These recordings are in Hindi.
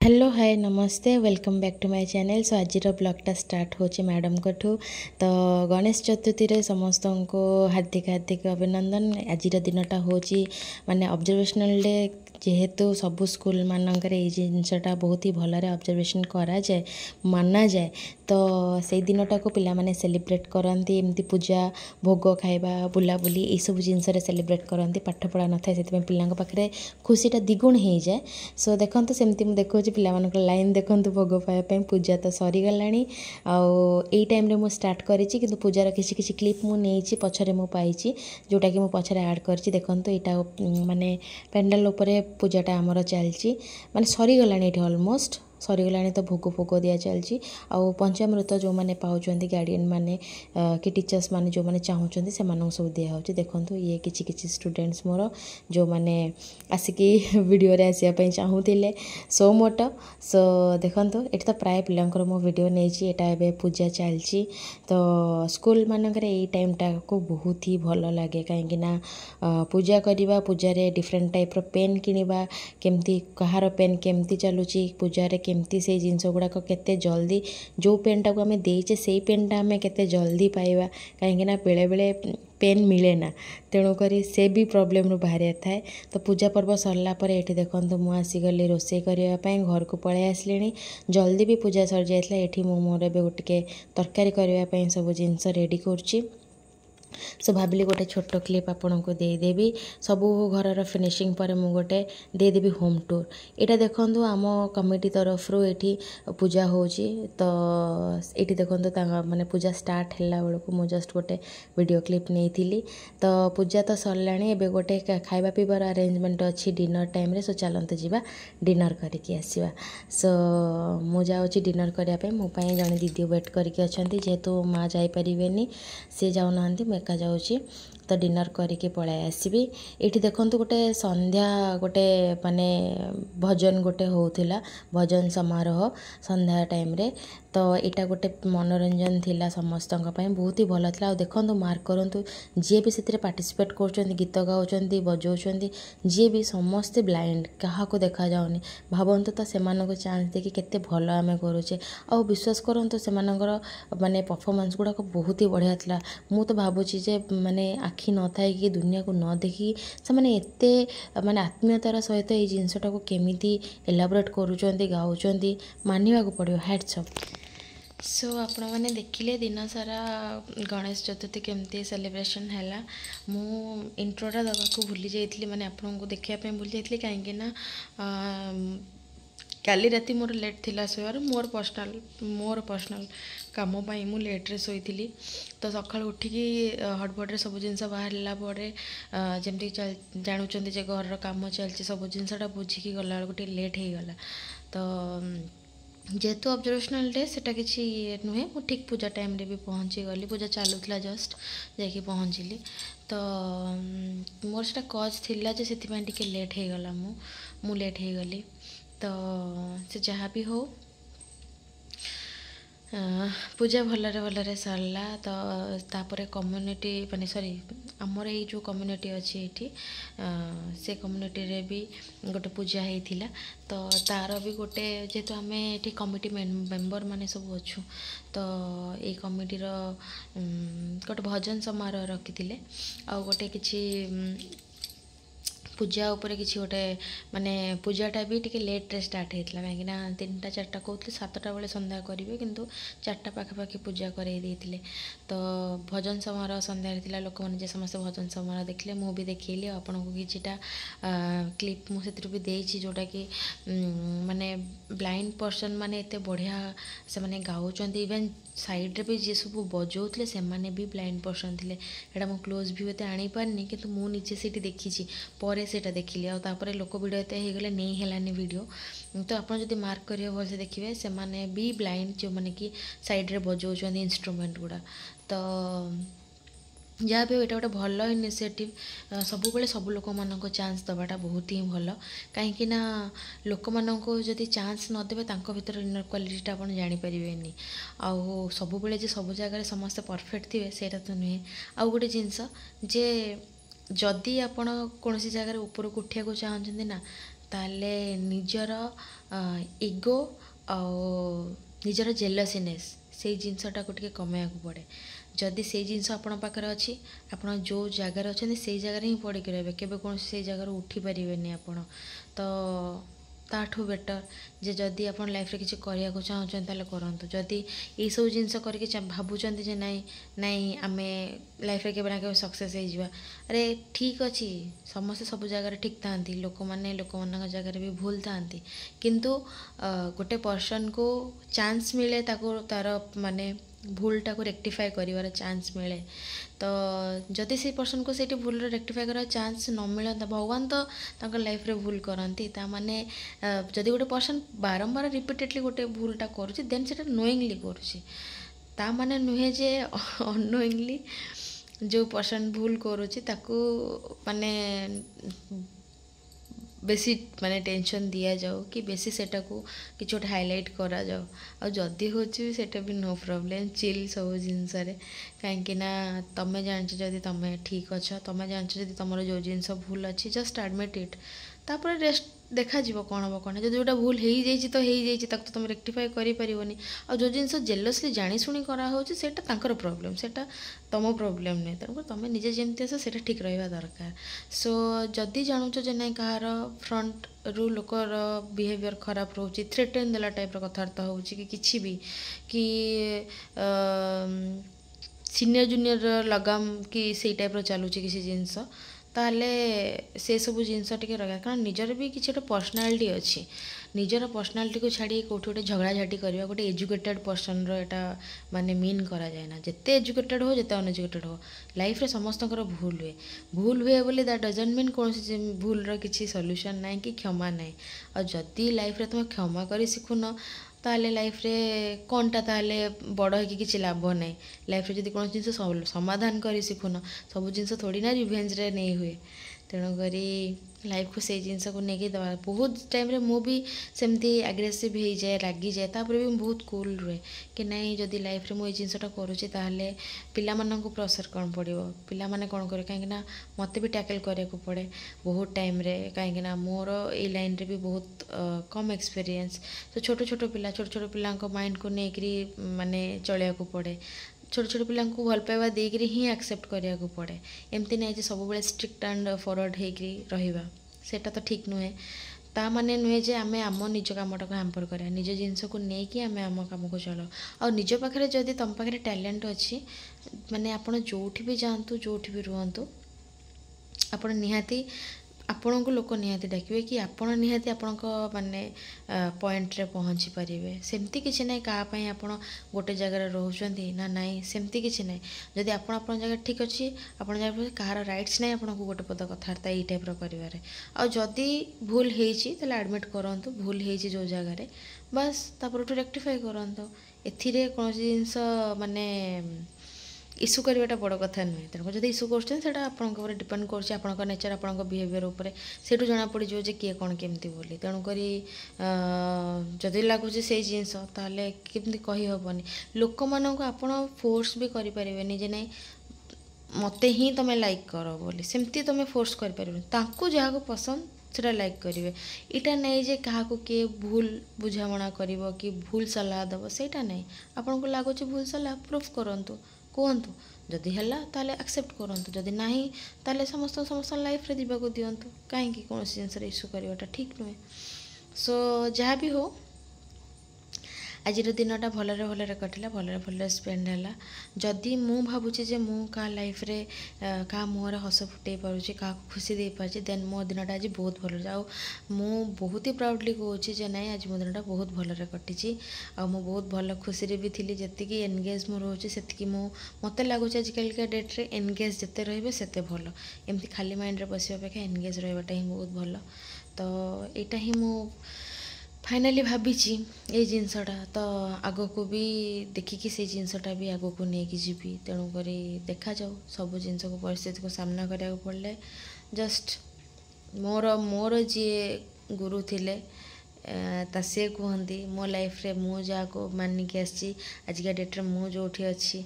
हेलो हाय नमस्ते welcome back to my channel. So आज ब्लॉगटा स्टार्ट होची मैडम ठू। तो गणेश चतुर्थी रे समस्त को हार्दिक हार्दिक अभिनंदन। आज दिनटा होची माने ऑब्जर्वेशनल डे जेहेतु सबू स्कूल मानकर ये जिनसटा बहुत ही भल ऑब्जर्वेशन करा जाए माना जाए। तो से दिनटा को पिला माने सेलिब्रेट करती एमती पूजा भोग खाइबा बुलाबुली ये सब जिनस सेलिब्रेट करती पाठ पढ़ा न था से पिला पाखे खुशीटा द्विगुण हो जाए। सो देखो सेमती मुझे देखो पिलामान लाइन देखो भोग पाइबा पूजा तो सरीगला आई टाइम मु स्टार्ट करी कि पूजार किसी किसी क्लिप मुझे पछरे मु पाई जोटा कि पछरे ऐड कर देखो यहाँ माने पेंडाल उपरे पूजाटा आमर चलती माने सरीगला ये अलमोस्ट सरीगला तो भोग फोग दि चलती आउ पंचामृत जो मैंने पाँच गार्डियन मैंने कि टीचर्स मैंने जो मैंने चाहते से सब दिया देखो ये किसी किसी स्टूडेंट्स मोर जो मैंने आसिकी वीडियो रे आसिया चाहूले सो मोट सो देखो ये तो प्राय पिलांकर मो वीडियो नहीं एटा पूजा चलती। तो स्कूल मानकर ये टाइमटा को बहुत ही भल लगे कहीं पूजा करवा पूजार डिफरेंट टाइप रो पेन किनिबा केमती कहार पेन केमती चलुची पूजार केमती से जिनस गुड़ाक केते जल्दी जो पेनटा को आम देचे से पेनटा आम केते जल्दी पाइबा कहीं बेले बेले पेन मिले ना तेणुक से भी प्रोब्लेम बाहर थाए। तो पूजा पर्व सरला पर ये देखो मुझे आसीगली रोषे करने घर को पलि आसली जल्दी भी पूजा सर जाता ये मोर गोटे तरकारी करने सब जिनस रेडी करुच्ची। सो भाविली गोटे छोट क्लिप आपन को देदेवी सबू घर फिनिशिंग पर मु गोटे देदेवी होम टूर यहाँ देखो आम कमिटी तरफ ये पूजा होची। तो ये देखो माने पूजा स्टार्ट है बेलू मु जस्ट गोटे वीडियो क्लिप नहीं थी। तो पूजा तो सरला एवं गोटे खाइबा पीबार अरेंजमेंट अच्छी डिनर टाइम रे। सो चलते जावा डिनर करके आसवा। सो मु जाऊँगी डिनर करने मोपाई जड़े दीदी वेट करके अच्छा जेहेतु माँ जापरेनि सी जाऊना एका जाऊँगी तो डिनर करके पळाई आसबि। ये देखो गोटे संध्या गोटे माने भजन गोटे होउथिला भजन समारोह संध्या टाइम रे। तो यहाँ गोटे मनोरंजन थिला समस्त बहुत ही भल था। देखो मार्क करूँ जी भी से पार्टिसिपेट कर गीत गाँव बजाऊँ जी भी समस्ते ब्लाइंड क्या देखा जाऊनी भावतु तो से चांस देखिए केते भल आम करुचे आ विश्वास करूँ से माने परफॉर्मेंस गुड़ाक बहुत ही बढ़िया था। मु तो भावुची जे माने आखि न थाए कि दुनिया को न देखी से माने एते माने आत्मीयतार सहित ये जिनसटा को केमिति एलाबोरेट करूचंती गाउचंती मानिबा को पड़ियो हैट्स ऑफ। सो आपण मैंने देखिले दिन सारा गणेश चतुर्थी केमती सेलिब्रेशन है। मु इंट्रोटा दबाक भूली जाइए माने आपन को देखापी भूली जाइए कहीं काली राति मोर लेट थिला सोयार मोर पर्सनल काम मु लेट्रे शोली। तो सका उठिकी हटपटे सब जिनस बाहर जमती जानूँ जे घर काम चलती सब जिनसटा बुझिकी गला बेलू लेट हो गला। तो जेहेतु ऑब्जर्वेशनल डे सेटा किसी नुहे मु ठीक पूजा टाइम रे भी पहुँची गली पूजा चलूला जस्ट जाकि पहुँचली। तो मोर से कज थिला जे सेथिपई टिके लेट हो गला मु लेट हो गली। तो से जहाँ भी हो पूजा भलरे भलरे सरला। तो तापर कम्युनिटी माने सॉरी आमर ये जो कम्युनिटी अच्छी ये से कम्युनिटी रे भी गोटे पूजा होता। तो तार भी गोटे जेहेतु आम ये कमिटी मेंबर माने सब अच्छु तो ये कमिटीर गोटे भजन समारोह रखी आ गोटे किसी पूजा उपर किसी गोटे माने पूजाटा भी टिके लेट रे स्टार्ट होता कहीं 3टा 4टा कहते 7टा बेले संध्या करेंगे किंतु 4टा पाखापाखि पूजा करते। तो भजन समारोह संध्या लोक मैंने समस्त भजन समारोह देखले मु भी देखली आपन को किछिटा क्लिप मुझे भी देछि जोटा कि माने ब्लाइंड पर्सन माने एते बढ़िया से माने गाउचंत इवेन साइड रे भी जे सब बजाउले से माने भी ब्लाइंड पर्सन थिले। एटा मु क्लोज व्यू एते आनी पारनी किंतु मु निजे सेठी देखिछि परे सेटा देखिली आ तापर लोक वीडियो एते हे गले नहीं हेलानी वीडियो। तो आपन जदि मार्क करियो भल से देखिबे से माने भी ब्लाइंड जो माने कि साइड रे बजाउछन इंस्ट्रूमेंट गुडा। तो जहाँ भी यहाँ गोटे भल इनिशिएटिव सब बेले सब लोक मान चांस दबाटा बहुत ही भल कहीं लोक मानक जदि चांस नदेवे भीतर इनर क्वालिटीटा आप जानीपारे आउ सब बेले जे सब जगह समस्ते परफेक्ट थे सेटा तो नुहे। आउ गोटे जिनस जे जदि आपण कौन जगार ऊपर को उठा चाहते ना ताले निजर इगो निजर जेलसीनेस से जिनसटा को टिके कमाया पड़े जदि से जिनस आपण पाखे अच्छी आप जो जगार अच्छा से जगार ही पड़ी रहे केवे कौन से जगार उठी पारे आपण तो ताठू बेटर जे जदि आप लाइफ रे किसी करने को चाहते ताले करंतु जदि ये सब जिनस करके भावुंट जे नाई नाई आमे लाइफ रे केबे ना केबे सक्सेस हो जावा अरे ठीक अच्छी समस्त सब जगह ठीक था लोक मैंने लोक मान जगह भी भूल था किंतु गोटे पर्सन को चांस मिले तार माने भूलटा को रेक्टिफाई कर चांस मिले तो जदि से पर्सन को सेठी भूल रेक्टिफाई कर चांस न मिलता भगवान तो लाइफ रे भूल करती माने जदि गोटे पर्सन बारंबार रिपीटेडली गोटे भूलटा करुँच देन से नोइंगली करुँच माने नुहे जे अनोइंगली जो पर्सन भूल करुँच माने बेसी माने टेंशन दिया जाओ कि बेसी सेटा को किछ गोटे हाईलाइट करा जाओ और जदि होची सेटा भी नो प्रॉब्लम चिल सब जिनस कहीं ना तमें जानछ जदि तमें ठीक अच्छ तमें जानछ जदि तुम जो जिनस भूल अच्छी जस्ट एडमिट इट तापर रेस्ट देखा जीवो कौन हम कौन जो जोटा भूल हो जाइए तो हो जाइए ताको तुम रेक्टिफाई करें और जो जिनस जेलसली जानी शुणी कराऊँच से प्रॉब्लम सेटा तुम प्रॉब्लम नहीं तेणुकर तुम निजे जमती आस से ठीक रहा दरकार सो जदि जानूच जे ना कहार फ्रंट रु लोकर बिहेवियर खराब रोचे थ्रेटेन देला टाइप कथबार्ता हो कि भी कि सीनियर जूनियर लगाम कि से टाइप चलुची किसी जिनस ताले से सब जिनस टे रखा कारण निजर भी किसी गोटे पर्सनालीटी अच्छी निजर पर्सनालीटी को छाड़ी कौट गोटे झगड़ा झाटी करवा गोटे एजुकेटेड पर्सन रहा माने मीन करा जाए ना जिते एजुकेटेड हो जिते अनएजुकेटेड हो लाइफ रे समस्त भूल हुए बोली दैट डजंट मीन कौन भूल किसी सॉल्यूशन ना कि क्षमा ना और जदि लाइफ रे तुम क्षमा कर शिखुन ताले लाइफ रे कौनटा ताले बड़ हो कि लाभ ना लाइफ रे जदि कौन जिन समाधान कर शिखुन सब जिन थोड़ी ना रिवेंज रे नहीं हुए तेणुक लाइफ को से जिनस को लेकिन दवा बहुत टाइम रे मु भी सेमती एग्रेसिव हो जाए रागी जाए तापर भी बहुत कूल रुए कि नहीं जदि लाइफ रे मुझे जिनसटा करुँचे ताहले पिला माननकु प्रेशर कौन पड़ो पिला माने कौन करे कहीं मत भी टैकल करने को पड़े बहुत टाइम रे कहीं मोर ये लाइन रे भी बहुत कम एक्सपीरियंस तो छोट छोट पिला माइंड को लेकर माने चलिया को पड़े छोट छोट पिला भल पाइबा देकर ही एक्सेप्ट करने को पड़े एमती नहीं सब बेले स्ट्रिक्ट एंड फॉरवर्ड होकर रहा सेटा तो ठीक नुहे ता माने नुहे जे आमे आम निज कामटा को हैम्पर करा निज जिनस को लेकिन आमे आम काम को चलो और निज पाखे जदि तुम पाखे टैलेंट अच्छी माने आपण जोठी भी जातु जोठी भी रुहतु आपण निहाती आपण को लोक निहाती डाकिबे कि आपण निहाती आपण माने पॉइंट रे पहुँची पारे सेमती किसी ना कहाँपाई आपण गोटे जगार रोचंती ना नाई सेमती किसी ना जदि आपण आपण जगह ठीक अच्छी आपण जगह कहार राइट्स ना आपण को गोटे पद कथबार्ता ये टाइप कर आ जदि भूल होती एडमिट करंतु भूल होती जो जगार बस तापर रेक्टिफाई करंतु एथिरे कौन जिनस माने इश्यू करवाटा बड़ कथा नुहे तेणुक जब इश्यू कर डिपेंड कर नेचर आप बिहेवियर उपर से जना पड़ जे किए कौन केमती बोली तेणुक जदि लगुच से जिनस ताले केमती कही हेनी लोक मानक आप फोर्स भी करें जे ना मत ही तुम लाइक कर बोली सेमती तुम फोर्स कर जहाँ पसंद से लाइक करेंगे इटा नहीं जे क्या किए भूल बुझामणा कर कि भूल सलाह दब सेटा नहीं आपन को लगुच भूल सलाह प्रूफ करंतु कहतु जदि है ताले एक्सेप्ट करंतु जदि नहीं ताले समस्त लाइफ रे दिबाको दियंतु कहीं कौन जिनस इश्यू करवाटा ठीक नुहे सो जहाँ भी हो आज दिनटा भलरे भलरे कटिला भलरे भलरे स्पेंड है जदि मु भावुची जे मु का लाइफ रे का मुहर हस फुटे पारुची का खुशी दे पारुची देन मो दिनटा आज बहुत भल जाओ मु बहुत ही प्राउडली कहूँ जे ना आज मो दिनटा बहुत भलरे कटिची आ मु बहुत भल खुशी रे भी थी जी एनगेज मोर रोचे से मत लगुच आजिकल का डेट रे एनगेज जिते रे सेते भल एमती खाली माइंड रे बस अपेक्षा एनगेज रहाटा ही बहुत भल तो यहाँ ही मु फाइनाली भावी ये जिनसटा तो आग को भी देखिकी से जिनसटा भी आग को लेकिन जीवी तेणुक देखा जाऊ सब जिनस को परिस्थिति को सामना करा पड़े जस्ट मोर जी गुरु थिले से कहती मो लाइफ रे मु जहाँ को मानिक आसी आजिका डेट्रे मु जो अच्छी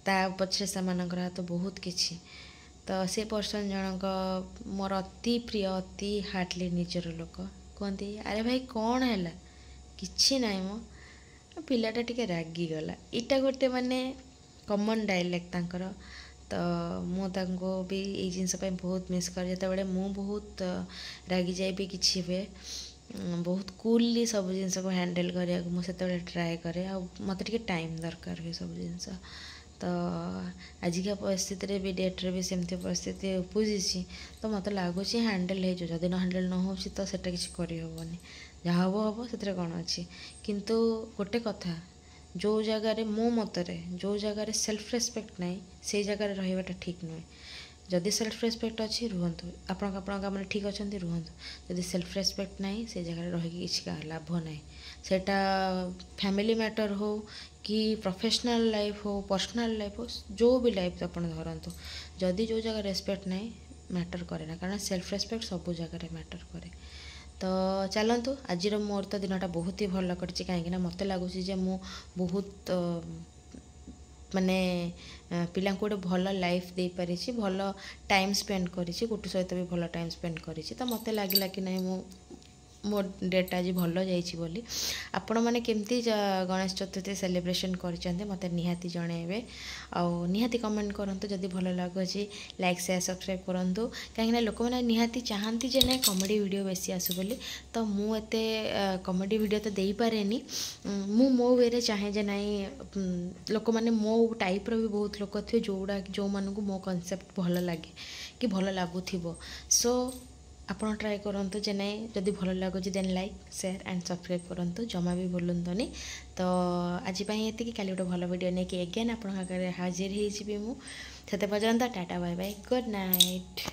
ता पछरे से हाथ बहुत किछि तो से पर्सन जनक मोर अति प्रिय अति हार्टली निजर लोक कहते अरे भाई कौन है किछि नाई मो पिलाटा टिके रागिगला इटा गोटे माने कॉमन डायलॉग तांकर तो मुझे भी ये जिनस बहुत मिस कर जो मु बहुत रागी जाए भी किसी हुए बहुत कूलली सब जिनस को हैंडल करा मुझे ट्राए करे मत टे टाइम दरकार हुए सब जिनस तो आजिका परिस्थिति भी डेट्रे भी सेमती परिस्थिति उपजी तो मत लगुच हैंडल हो जदि न हैंडल न हो तो सेटा किसी करहबनी जहाँ हम से कौन अच्छी किंतु गोटे कथा जो जगार मो मतरे जो जगार सेल्फ रेस्पेक्ट ना से जगार रहीबाटा ठीक नुहे जदि सेल्फ रेस्पेक्ट अच्छी रुहतु आप ठीक अच्छा रुहतु जदि सेल्फ रेस्पेक्ट ना से जगह रही किसी लाभ ना सेटा फैमिली मैटर हो कि प्रोफेशनल लाइफ हो पर्सनल लाइफ हो जो भी लाइफ आप धरतु जदि जो जगह रेस्पेक्ट ना मैटर करे ना कारण सेल्फ रेस्पेक्ट सब जगह मैटर करे तो चलतु आज मोर तो दिनटा बहुत ही भल कर कहीं मत लगुच मु बहुत माने पिला गोटे भल लाइफ दे पारी भल टाइम स्पेंड करी गोटे सहित भी भल टाइम स्पेंड करी तो मत लगे कि नहीं मो मो डेट आज भल जाइए आपण मैंने केमती गणेश चतुर्थी सेलिब्रेशन कर मत निहाती जनइबे आउ निहाती कमेंट करंतु जदि भल लगुच लाइक शेयर सब्सक्राइब करंतु कहीं लोक मैंने निहाती चाहती जे ना कॉमेडी वीडियो बेसी आसु बोली तो मुझे कॉमेडी वीडियो तो दे पारे मो वे चाहे जे नाई लोक मैंने मो टाइप रो भी बहुत लोक थे जोड़ा जो मानू मो कॉन्सेप्ट भल लगे कि भल लगुथिबो सो आपण ट्राए करंतु जे नहीं जदि भल लगुच then like share and subscribe करंतु जमा भी भूलुंतुनी तो आज ये काली गोटे भल वीडियो नहीं कि एगेन आप हाजिर हो मुझे पर्यंत ta-ta bye bye good night.